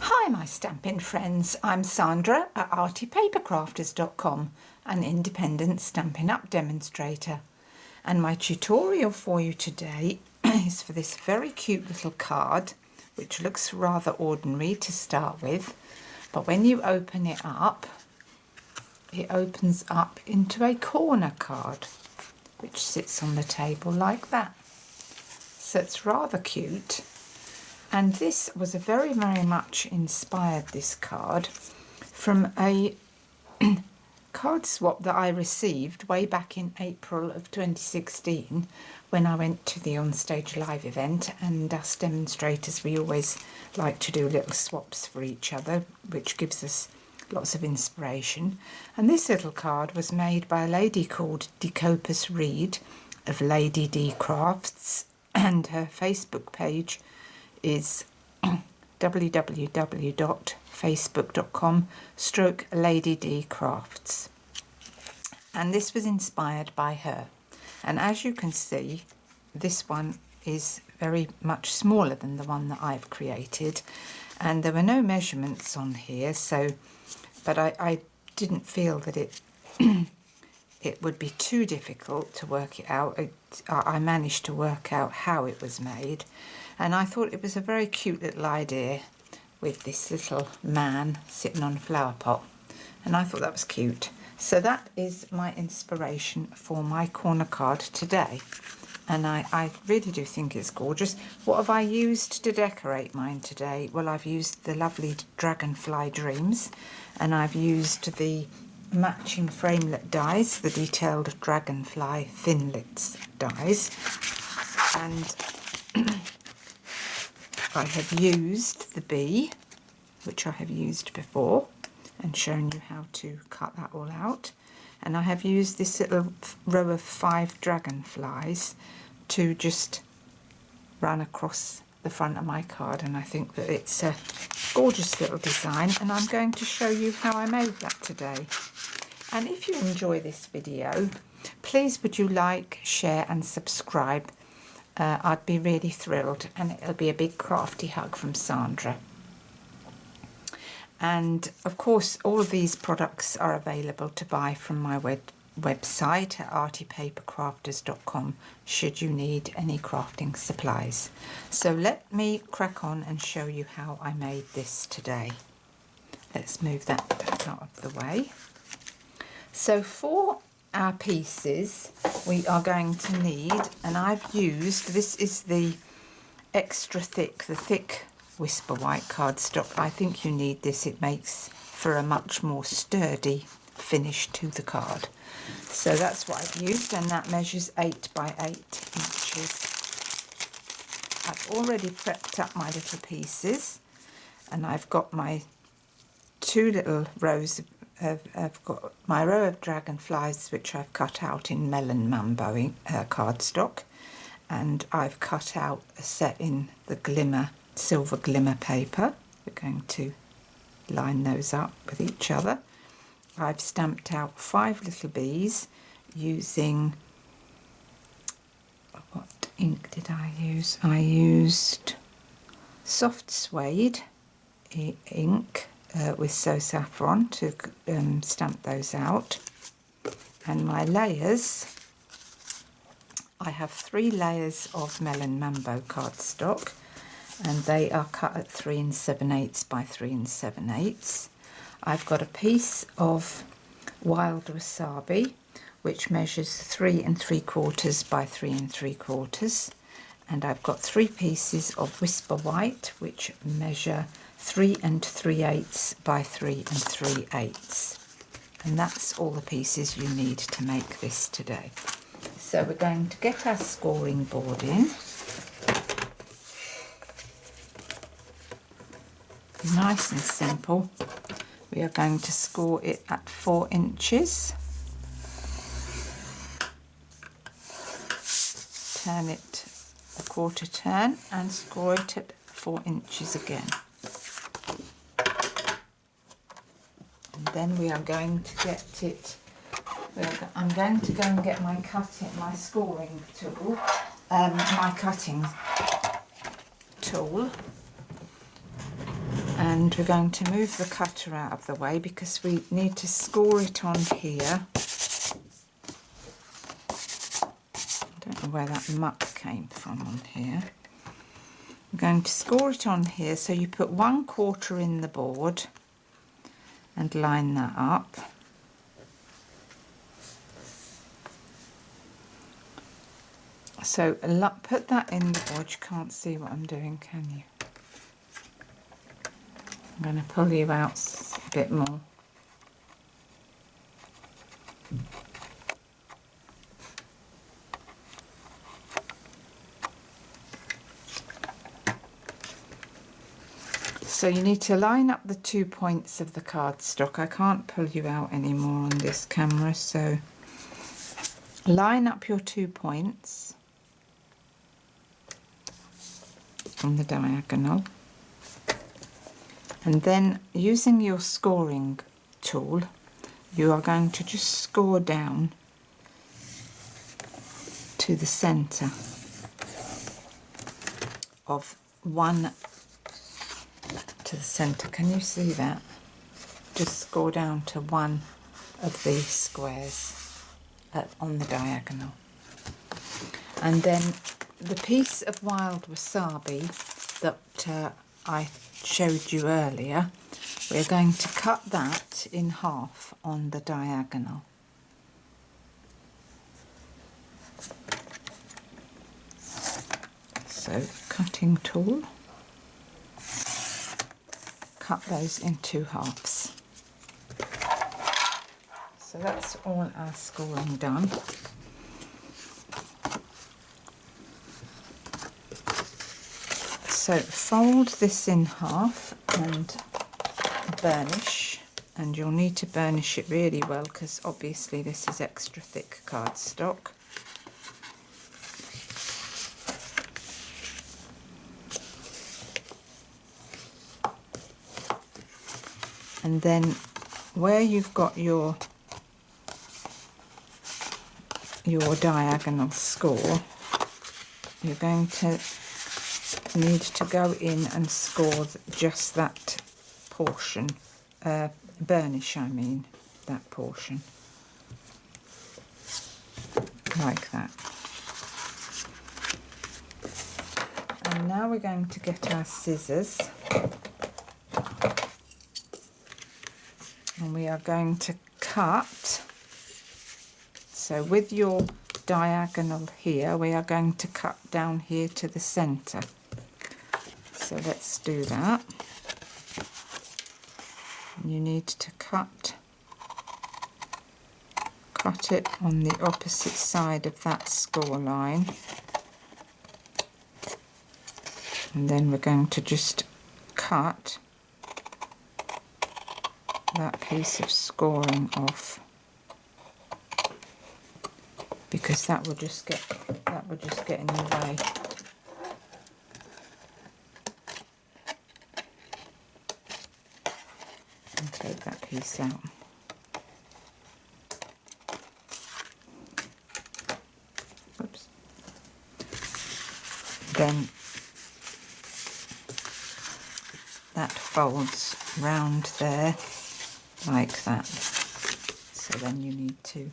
Hi my Stampin' friends, I'm Sandra at artypapercrafters.com, an independent Stampin' Up demonstrator, and my tutorial for you today is for this very cute little card which looks rather ordinary to start with, but when you open it up it opens up into a corner card which sits on the table like that. So it's rather cute. And this was a very much inspired, this card, from a card swap that I received way back in April of 2016 when I went to the Onstage Live event, and us demonstrators, we always like to do little swaps for each other, which gives us lots of inspiration. And this little card was made by a lady called Decopus Reed of Lady D Crafts, and her Facebook page is www.facebook.com/Lady D Crafts, and this was inspired by her. And as you can see, this one is very much smaller than the one that I've created, and there were no measurements on here, so but I didn't feel that it it would be too difficult to work it out. I managed to work out how it was made, and I thought it was a very cute little idea with this little man sitting on a flower pot, and I thought that was cute. So that is my inspiration for my corner card today, and I really do think it's gorgeous. What have I used to decorate mine today? Well, I've used the lovely Dragonfly Dreams, and I've used the matching framelit dies, the detailed Dragonfly Thinlits dies, and I have used the bee, which I have used before and shown you how to cut that all out, and I have used this little row of 5 dragonflies to just run across the front of my card, and I think that it's a gorgeous little design, and I'm going to show you how I made that today. And if you enjoy this video, please would you like, share and subscribe. I'd be really thrilled, and it'll be a big crafty hug from Sandra. And of course all of these products are available to buy from my website at artypapercrafters.com should you need any crafting supplies. So let me crack on and show you how I made this today. Let's move that out of the way. So for our pieces we are going to need, and I've used, this is the extra thick, the thick Whisper White cardstock. I think you need this, it makes for a much more sturdy finish to the card. So that's what I've used, and that measures 8 by 8 inches. I've already prepped up my little pieces, and I've got my 2 little rows I've got my row of dragonflies which I've cut out in Melon Mambo cardstock, and I've cut out a set in the silver glimmer paper. We're going to line those up with each other. I've stamped out 5 little bees using, what ink did I use? I used soft suede ink with So Saffron to stamp those out. And my layers, I have 3 layers of Melon Mambo cardstock, and they are cut at 3 7/8 by 3 7/8. I've got a piece of Wild Wasabi which measures 3 3/4 by 3 3/4, and I've got 3 pieces of Whisper White which measure 3 3/8 by 3 3/8, and that's all the pieces you need to make this today. So we're going to get our scoring board in. Nice and simple. We are going to score it at 4 inches. Turn it a quarter turn and score it at 4 inches again. And then we are going to get it, I'm going to go and get my scoring tool, my cutting tool, And we're going to move the cutter out of the way because we need to score it on here. I don't know where that muck came from on here. I'm going to score it on here, so you put 1/4 in the board and line that up. So put that in the board. You can't see what I'm doing, can you? I'm going to pull you out a bit more. So you need to line up the 2 points of the cardstock. I can't pull you out anymore on this camera, so line up your 2 points on the diagonal. And then using your scoring tool, you are going to just score down to the centre of one, to the centre. Can you see that? Just score down to one of these squares on the diagonal. And then the piece of wild wasabi that I showed you earlier, we're going to cut that in half on the diagonal. So cutting tool, cut those in 2 halves. So that's all our scoring done. So fold this in half and burnish, and you'll need to burnish it really well because obviously this is extra thick cardstock. And then where you've got your diagonal score, you're going to need to go in and score just that portion, burnish I mean, that portion, like that. And now we're going to get our scissors, and we are going to cut. So with your diagonal here, we are going to cut down here to the centre. So let's do that. You need to cut it on the opposite side of that score line. And then we're going to just cut that piece of scoring off, because that will just get in the way. And take that piece out. Oops. Then that folds round there like that. So then you need to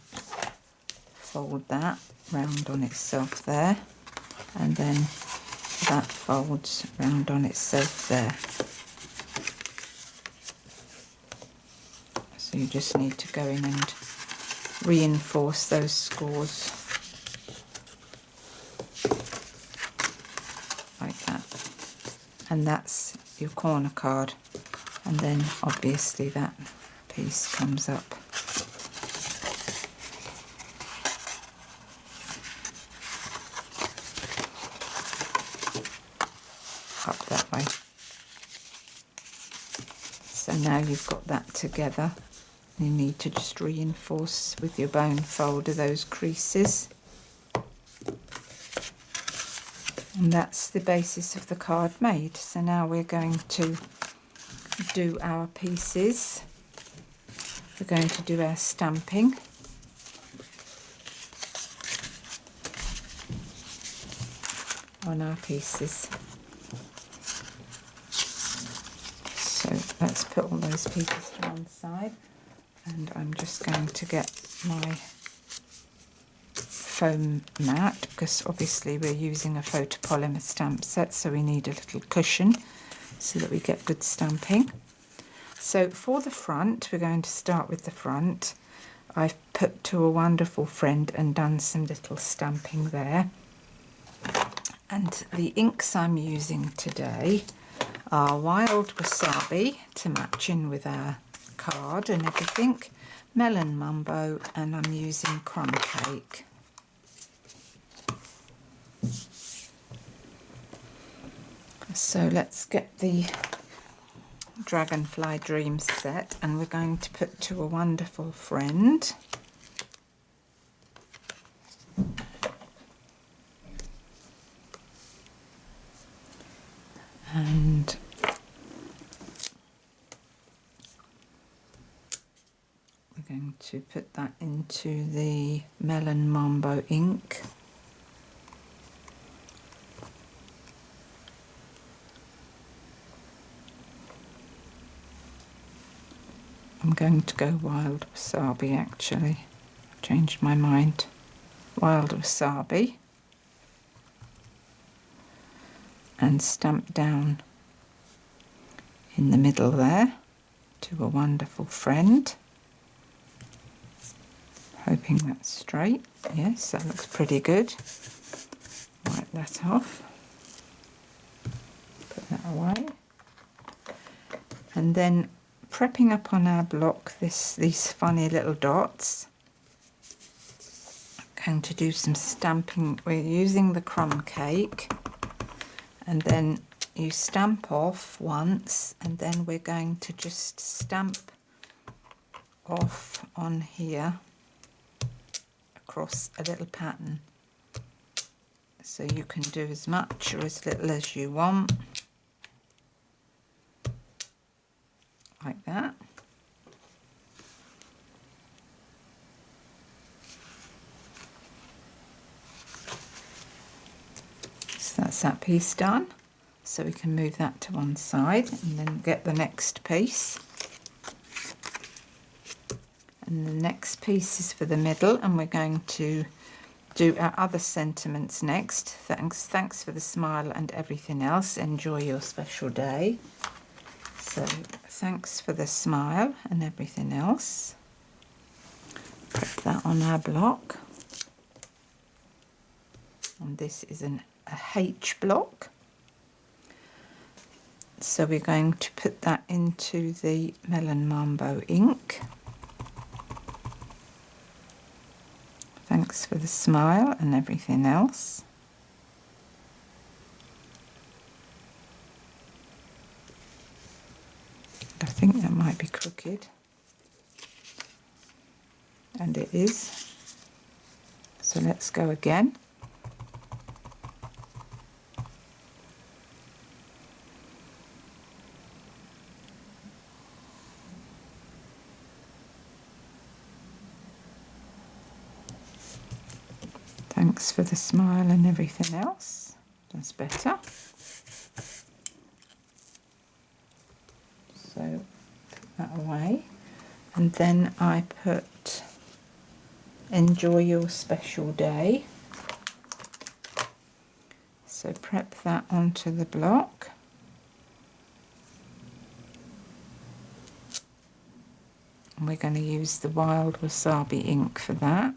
fold that round on itself there, and then that folds round on itself there. So you just need to go in and reinforce those scores like that. And that's your corner card, and then obviously that piece comes up. Up that way. So now you've got that together. You need to just reinforce with your bone folder those creases. And that's the basis of the card made. So now we're going to do our pieces. We're going to do our stamping. On our pieces. So let's put all those pieces to one side, and I'm just going to get my foam mat, because obviously we're using a photopolymer stamp set, so we need a little cushion so that we get good stamping. So for the front, we're going to start with the front. I've put To a Wonderful Friend and done some little stamping there. And the inks I'm using today are Wild Wasabi to match in with our card and everything, Melon Mumbo, and I'm using Crumb Cake. So let's get the Dragonfly Dream set, and we're going to put To a Wonderful Friend. And we're going to put that into the Melon Mambo ink. I'm going to go Wild Wasabi actually. I've changed my mind. Wild Wasabi. And stamp down in the middle there, To a Wonderful Friend. Hoping that's straight. Yes, that looks pretty good. Wipe that off. Put that away. And then prepping up on our block these funny little dots. I'm going to do some stamping. We're using the Crumb Cake, and then you stamp off once, and then we're going to just stamp off on here across a little pattern. So you can do as much or as little as you want, like that. So that's that piece done. So we can move that to one side and then get the next piece. And the next piece is for the middle, and we're going to do our other sentiments next. Thanks for the smile and everything else. Enjoy your special day. So thanks for the smile and everything else. Put that on our block. And this is a H block. So we're going to put that into the Melon Mambo ink. Thanks for the smile and everything else. I think that might be crooked. And it is. So let's go again. Thanks for the smile and everything else. That's better. So put that away. And then I put Enjoy Your Special Day. So prep that onto the block. And we're going to use the Wild Wasabi ink for that.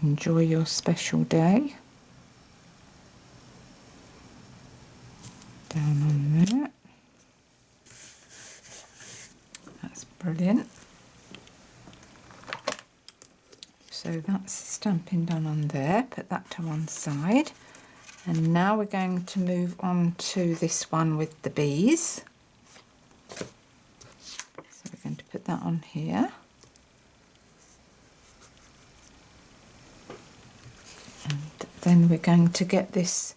Enjoy Your Special Day. Down on there. That's brilliant. So that's stamping done on there. Put that to one side. And now we're going to move on to this one with the bees. So we're going to put that on here. And then we're going to get this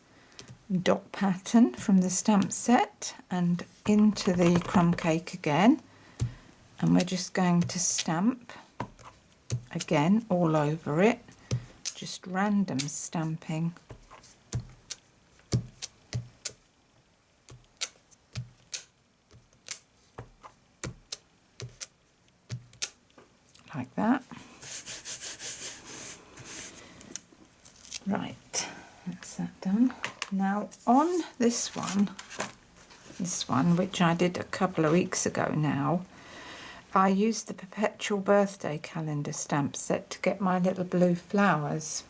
dot pattern from the stamp set and into the Crumb Cake again, and we're just going to stamp again all over it, just random stamping. like that. Right, that's that done. Now on this one, which I did a couple of weeks ago now, I used the Perpetual Birthday Calendar stamp set to get my little blue flowers,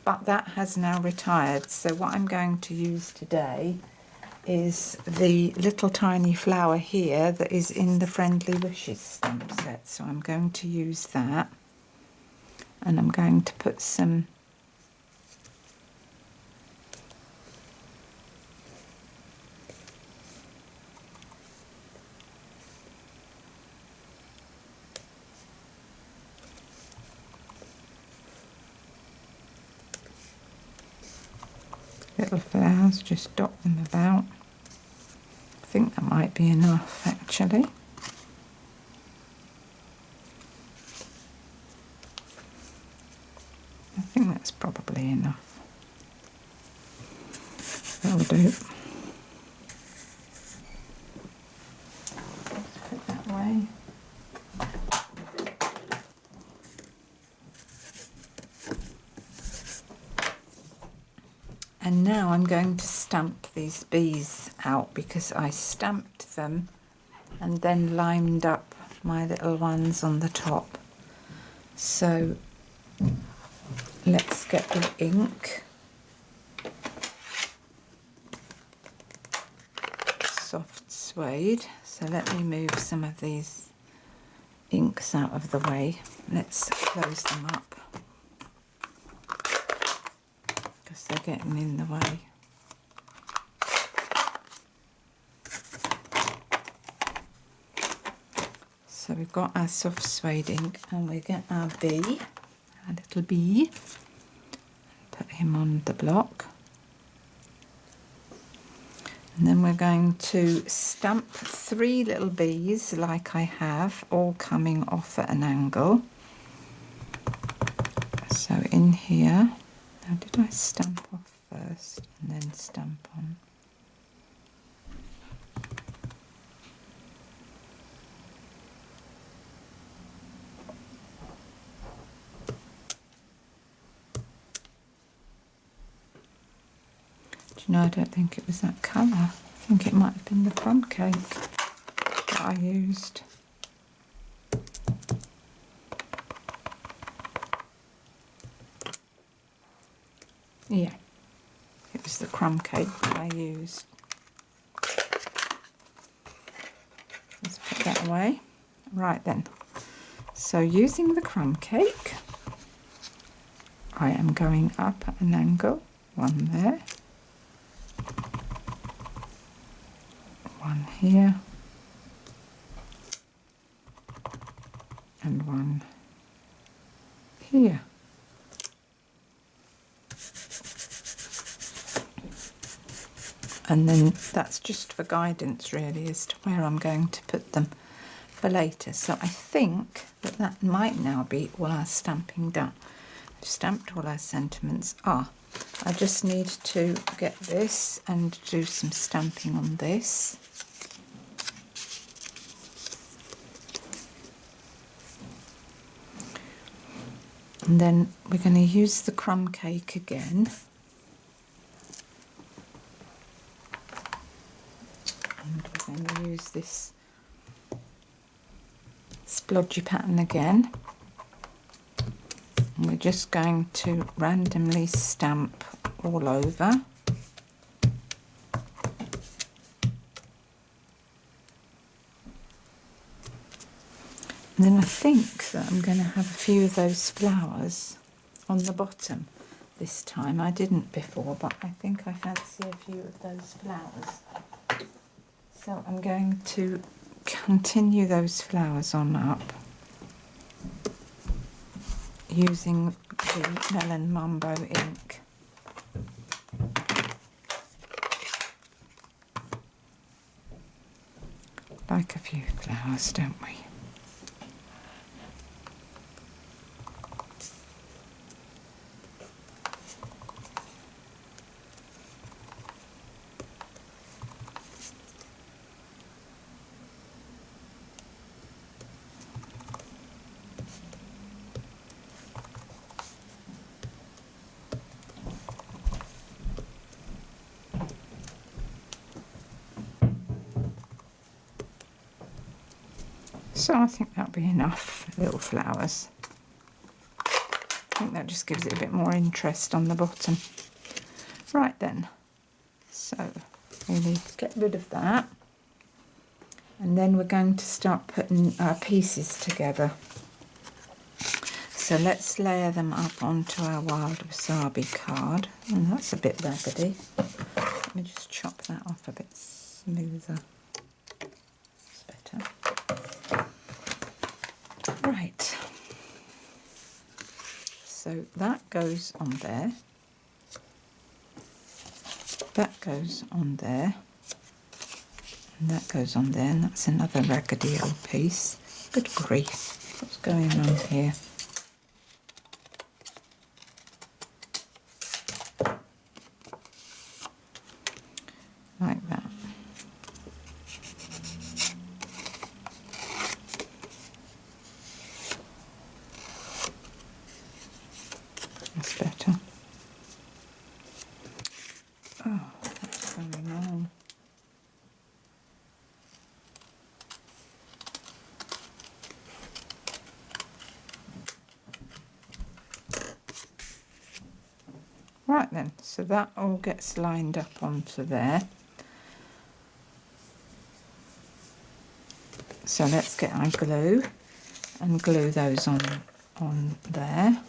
but that has now retired. So what I'm going to use today is the little tiny flower here that is in the Friendly Wishes stamp set. So I'm going to use that, and I'm going to put some little flowers, just dot them about. I think that might be enough actually. I think that's probably enough. That'll do. Let's put that away. And now I'm going to stamp these bees out, because I stamped them and then lined up my little ones on the top. So let's get the ink. Soft suede. So let me move some of these inks out of the way. Let's close them up, they're getting in the way. So we've got our soft suede ink, and we get our bee, our little bee, put him on the block, and then we're going to stamp 3 little bees like I have, all coming off at an angle. So in here, now did I stamp off first and then stamp on? Do you know, I don't think it was that colour. I think it might have been the crumb cake that I used. Yeah, it was the crumb cake that I used. Let's put that away. Right then, so using the crumb cake, I am going up at an angle, one there, one here, and one here. And then that's just for guidance really as to where I'm going to put them for later. So I think that that might now be all our stamping done. I've stamped all our sentiments. I just need to get this and do some stamping on this. And then we're going to use the crumb cake again. And we're going to use this splodgy pattern again. And we're just going to randomly stamp all over. And then I think that I'm going to have a few of those flowers on the bottom this time. I didn't before, but I think I fancy a few of those flowers. So I'm going to continue those flowers on up using the Melon Mambo ink. Like a few flowers, don't we? So I think that'll be enough little flowers. I think that just gives it a bit more interest on the bottom. Right then, so we need to get rid of that. And then we're going to start putting our pieces together. So let's layer them up onto our Wild Wasabi card. And that's a bit raggedy. Let me just chop that off a bit smoother. That's better. Right. So that goes on there. That goes on there. And that goes on there. And that's another raggedy old piece. Good grief. What's going on here? Like that. That's better. Oh, what's going on? Right then, so that all gets lined up onto there. So let's get our glue and glue those on there.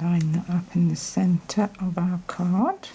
Line that up in the centre of our card.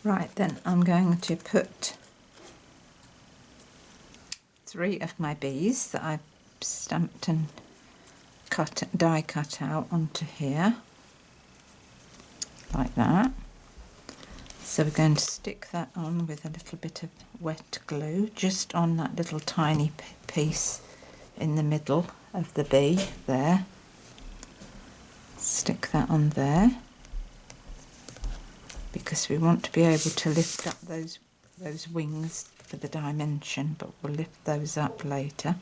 Right then, I'm going to put 3 of my bees that I've stamped and die cut out onto here, like that. So we're going to stick that on with a little bit of wet glue, just on that little tiny piece in the middle of the bee there. Stick that on there, because we want to be able to lift up those wings for the dimension, but we'll lift those up later.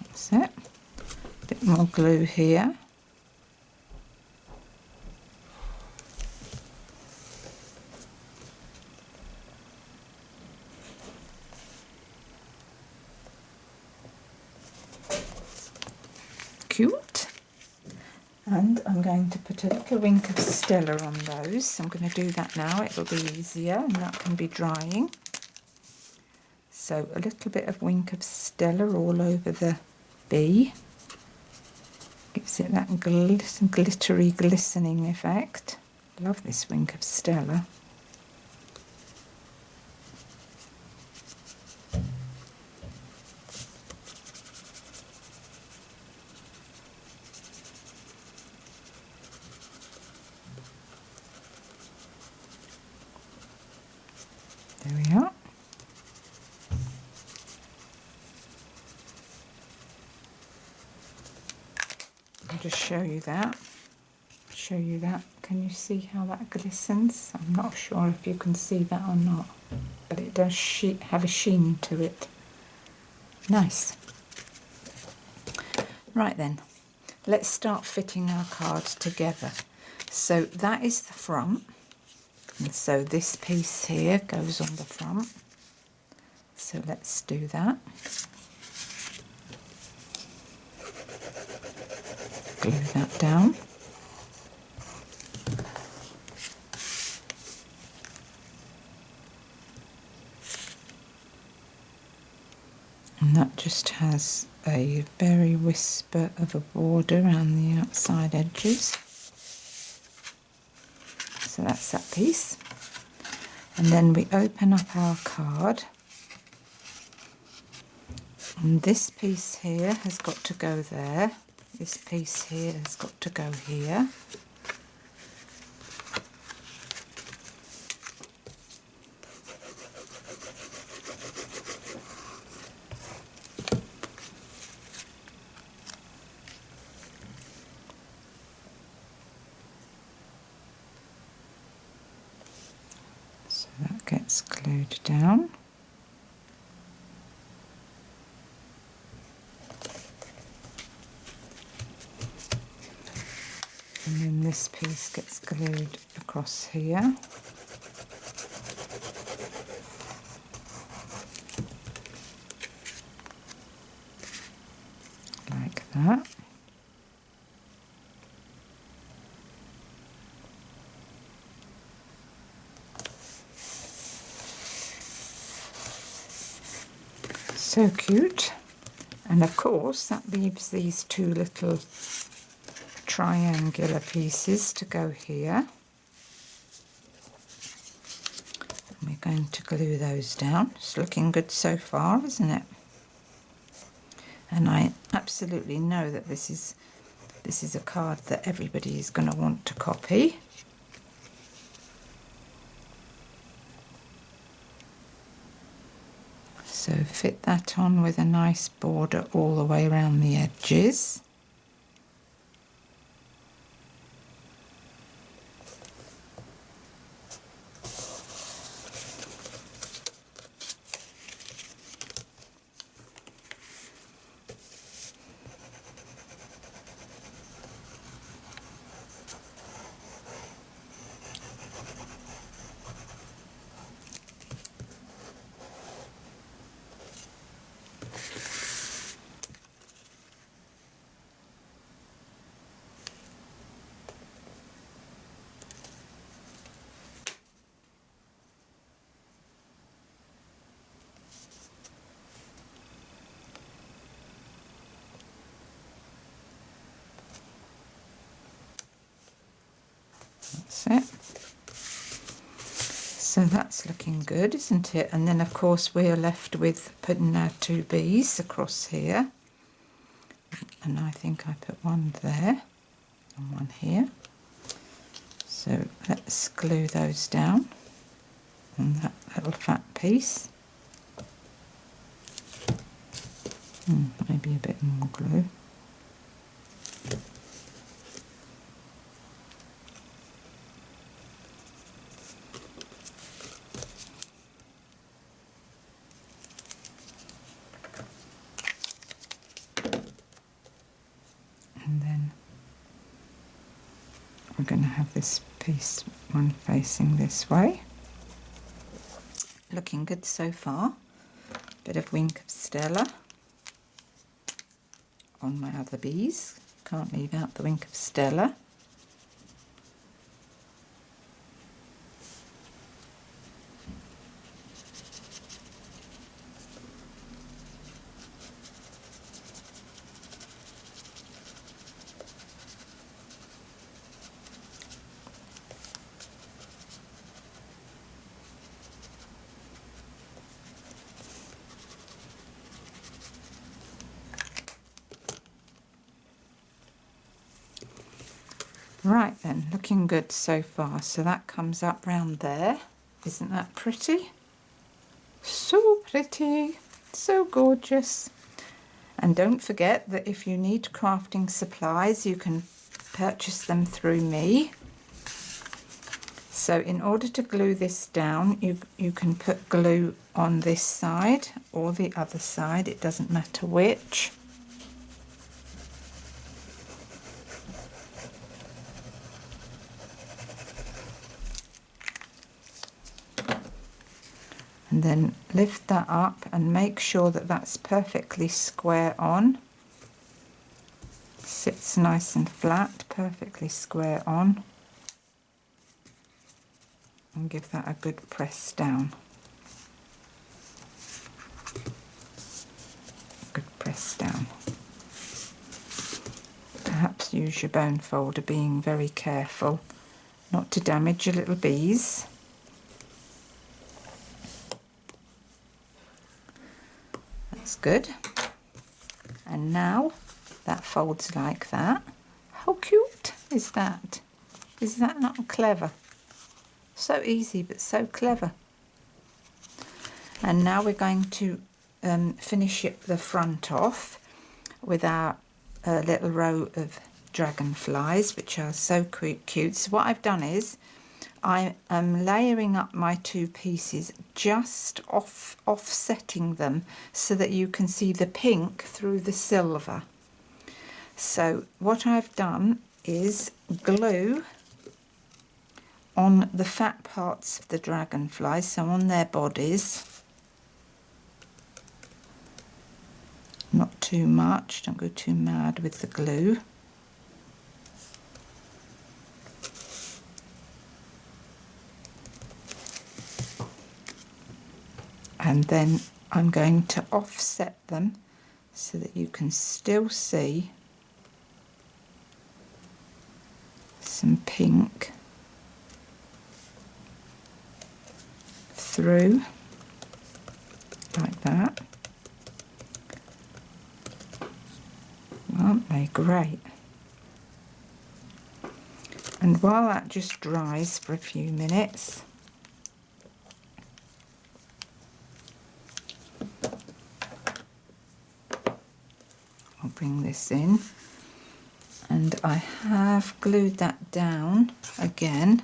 That's it. A bit more glue here. Cute. And I'm going to put a little wink of Stella on those. I'm going to do that now, it'll be easier, and that can be drying. So a little bit of wink of Stella all over the bee. Gives it that glittery, glistening effect. Love this wink of Stella. There we are. I'll just show you that. Can you see how that glistens? I'm not sure if you can see that or not, but it does have a sheen to it. Nice. Right then, let's start fitting our cards together. So that is the front, and so this piece here goes on the front. So let's do that. Glue that down. And that just has a very whisper of a border around the outside edges. So that's that piece. And then we open up our card. And this piece here has got to go there. This piece here has got to go here. So that gets glued down. And then this piece gets glued across here. Like that. So cute. And of course that leaves these two little triangular pieces to go here. And we're going to glue those down. It's looking good so far, isn't it? And I absolutely know that this is a card that everybody is going to want to copy. So fit that on with a nice border all the way around the edges. That's it. So that's looking good, isn't it? And then of course we're left with putting our two bees across here. And I think I put one there and one here. So let's glue those down on that little fat piece. Maybe a bit more glue. And then we're going to have this piece one facing this way. Looking good so far. Bit of Wink of Stella on my other bees. Can't leave out the Wink of Stella. Right then, looking good so far. So that comes up round there. Isn't that pretty? So pretty, so gorgeous. And don't forget that if you need crafting supplies, you can purchase them through me. So in order to glue this down, you can put glue on this side or the other side, it doesn't matter which. and then lift that up and make sure that that's perfectly square on. Sits nice and flat, perfectly square on, and give that a good press down. Good press down. Perhaps use your bone folder, being very careful not to damage your little bees. That's good. And now that folds like that. How cute is that? Is that not clever? So easy but so clever. And now we're going to finish the front off with our little row of dragonflies, which are so cute. So what I've done is I am layering up my two pieces, just offsetting them so that you can see the pink through the silver. So what I've done is glue on the fat parts of the dragonflies, so on their bodies. Not too much, don't go too mad with the glue. And then I'm going to offset them so that you can still see some pink through, like that. Aren't they great? And while that just dries for a few minutes, I'll bring this in, and I have glued that down again.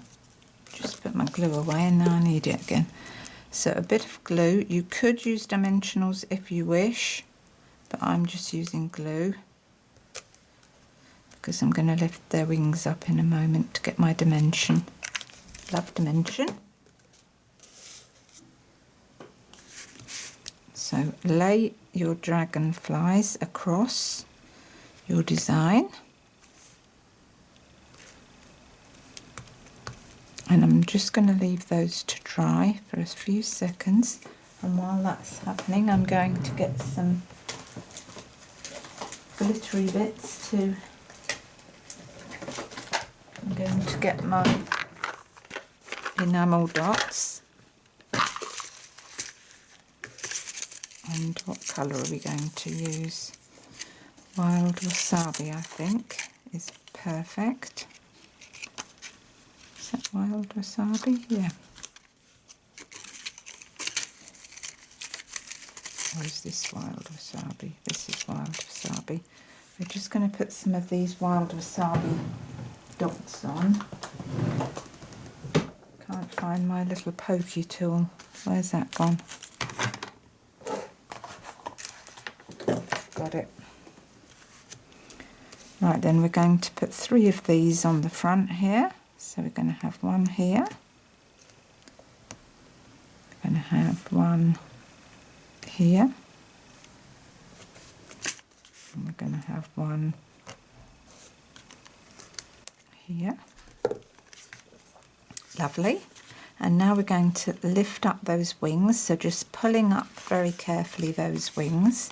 Just put my glue away and now I need it again. So a bit of glue. You could use dimensionals if you wish, but I'm just using glue because I'm going to lift their wings up in a moment to get my dimension. Love dimension. So lay your dragonflies across your design, and I'm just going to leave those to dry for a few seconds, and while that's happening I'm going to get some glittery bits to I'm going to get my Enamel Dots. And what colour are we going to use? Wild Wasabi, I think, is perfect. Is that Wild Wasabi? Yeah. Or is this Wild Wasabi? This is Wild Wasabi. We're just going to put some of these Wild Wasabi dots on. Can't find my little pokey tool. Where's that gone? Got it. Right, then we're going to put 3 of these on the front here. So we're going to have one here. We're going to have one here. And we're going to have one here. Lovely. And now we're going to lift up those wings, so just pulling up very carefully those wings,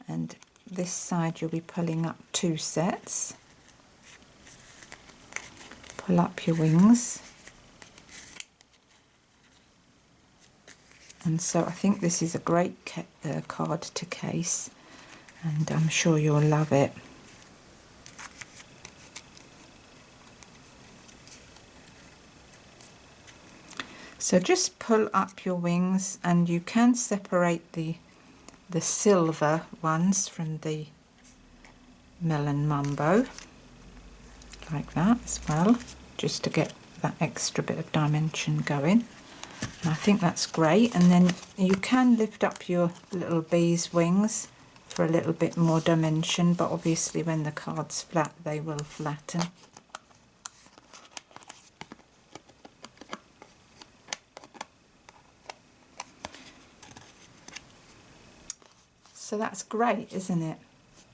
and this side you'll be pulling up 2 sets. Pull up your wings, and so I think this is a great card to case, and I'm sure you'll love it. So just pull up your wings, and you can separate the silver ones from the Melon Mumbo, like that as well, just to get that extra bit of dimension going. And I think that's great. And then you can lift up your little bee's wings for a little bit more dimension, but obviously when the card's flat they will flatten. So that's great, isn't it?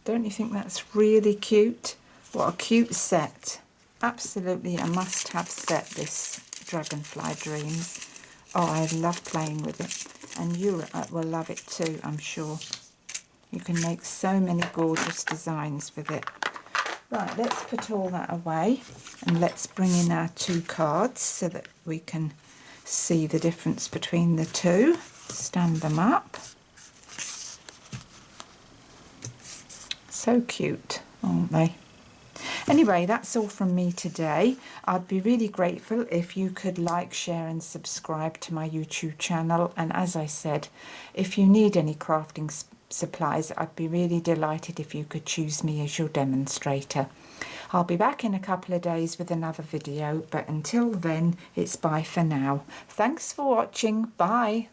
Don't you think that's really cute? What a cute set. Absolutely a must-have set, this Dragonfly Dreams. Oh, I love playing with it. And you will love it too, I'm sure. You can make so many gorgeous designs with it. Right, let's put all that away. And let's bring in our 2 cards so that we can see the difference between the two. Stand them up. So cute, aren't they? Anyway, that's all from me today. I'd be really grateful if you could like, share and subscribe to my YouTube channel. And as I said, if you need any crafting supplies, I'd be really delighted if you could choose me as your demonstrator. I'll be back in a couple of days with another video, but until then, it's bye for now. Thanks for watching. Bye.